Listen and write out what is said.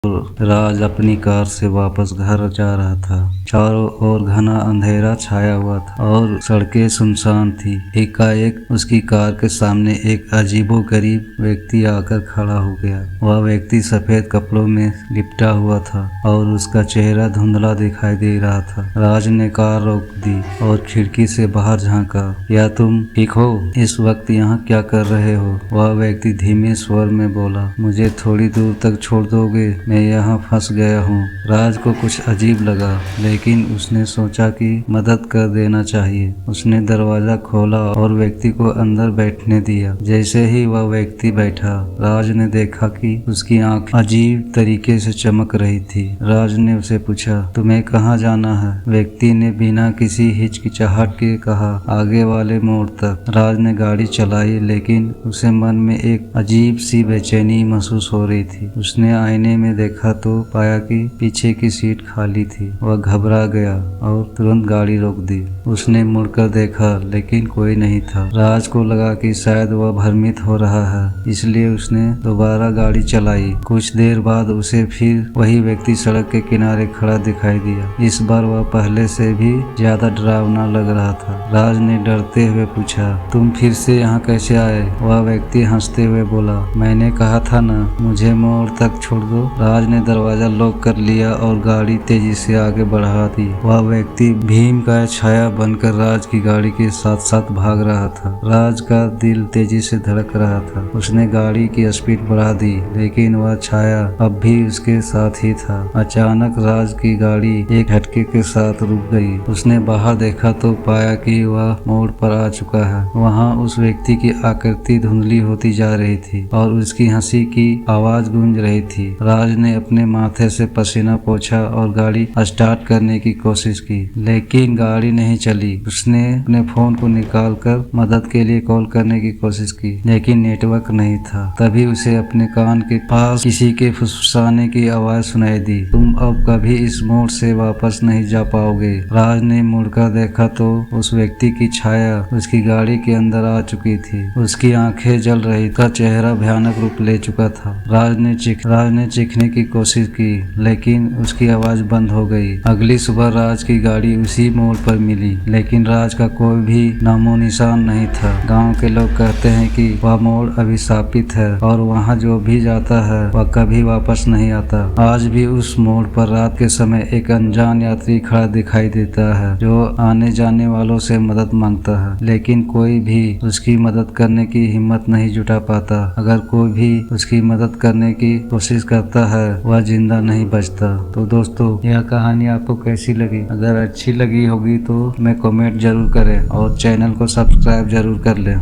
राज अपनी कार से वापस घर जा रहा था। चारों ओर घना अंधेरा छाया हुआ था और सड़कें सुनसान थी। एकाएक उसकी कार के सामने एक अजीबोगरीब व्यक्ति आकर खड़ा हो गया। वह व्यक्ति सफेद कपड़ों में लिपटा हुआ था और उसका चेहरा धुंधला दिखाई दे रहा था। राज ने कार रोक दी और खिड़की से बाहर झांका। क्या तुम ठीक हो? इस वक्त यहाँ क्या कर रहे हो? वह व्यक्ति धीमे स्वर में बोला। मुझे थोड़ी दूर तक छोड़ दोगे? मैं यहाँ फंस गया हूँ। राज को कुछ अजीब लगा, लेकिन उसने सोचा कि मदद कर देना चाहिए। उसने दरवाजा खोला और व्यक्ति को अंदर बैठने दिया। जैसे ही वह व्यक्ति बैठा, राज ने देखा कि उसकी आंखें अजीब तरीके से चमक रही थी। राज ने उसे पूछा, तुम्हें कहाँ जाना है? व्यक्ति ने बिना किसी हिचकिचाहट के कहा, आगे वाले मोड़ तक। राज ने गाड़ी चलाई, लेकिन उसे मन में एक अजीब सी बेचैनी महसूस हो रही थी। उसने आईने में देखा तो पाया कि पीछे की सीट खाली थी। वह घबरा गया और तुरंत गाड़ी रोक दी। उसने मुड़कर देखा, लेकिन कोई नहीं था। राज को लगा कि शायद वह भ्रमित हो रहा है, इसलिए उसने दोबारा गाड़ी चलाई। कुछ देर बाद उसे फिर वही व्यक्ति सड़क के किनारे खड़ा दिखाई दिया। इस बार वह पहले से भी ज्यादा डरावना लग रहा था। राज ने डरते हुए पूछा, तुम फिर से यहाँ कैसे आए? वह व्यक्ति हंसते हुए बोला, मैंने कहा था ना, मुझे मोड़ तक छोड़ दो। राज ने दरवाजा लॉक कर लिया और गाड़ी तेजी से आगे बढ़ा दी। वह व्यक्ति भीम का छाया बनकर राज की गाड़ी के साथ साथ भाग रहा था। राज का दिल तेजी से धड़क रहा था। उसने गाड़ी की स्पीड बढ़ा दी, लेकिन वह छाया अब भी उसके साथ ही था। अचानक राज की गाड़ी एक झटके के साथ रुक गई। उसने बाहर देखा तो पाया कि वह मोड़ पर आ चुका है। वहाँ उस व्यक्ति की आकृति धुंधली होती जा रही थी और उसकी हंसी की आवाज गूंज रही थी। राज ने अपने माथे से पसीना पोंछा और गाड़ी स्टार्ट करने की कोशिश की, लेकिन गाड़ी नहीं चली। उसने अपने फोन को निकालकर मदद के लिए कॉल करने की कोशिश की, लेकिन नेटवर्क नहीं था। तभी उसे अपने कान के पास किसी के फुसफुसाने की आवाज सुनाई दी, तुम अब कभी इस मोड़ से वापस नहीं जा पाओगे। राज ने मुड़कर देखा तो उस व्यक्ति की छाया उसकी गाड़ी के अंदर आ चुकी थी। उसकी आंखें जल रही, उसका चेहरा भयानक रूप ले चुका था। राज ने चीखने की कोशिश की, लेकिन उसकी आवाज बंद हो गई। अगली सुबह राज की गाड़ी उसी मोड़ पर मिली, लेकिन राज का कोई भी नामो निशान नहीं था। गांव के लोग कहते हैं कि वह मोड़ अभिशापित है और वहां जो भी जाता है वह कभी वापस नहीं आता। आज भी उस मोड़ पर रात के समय एक अनजान यात्री खड़ा दिखाई देता है, जो आने जाने वालों से मदद मांगता है, लेकिन कोई भी उसकी मदद करने की हिम्मत नहीं जुटा पाता। अगर कोई भी उसकी मदद करने की कोशिश करता है, वह जिंदा नहीं बचता। तो दोस्तों, यह कहानी आपको कैसी लगी? अगर अच्छी लगी होगी तो हमें कमेंट जरूर करें और चैनल को सब्सक्राइब जरूर कर लें।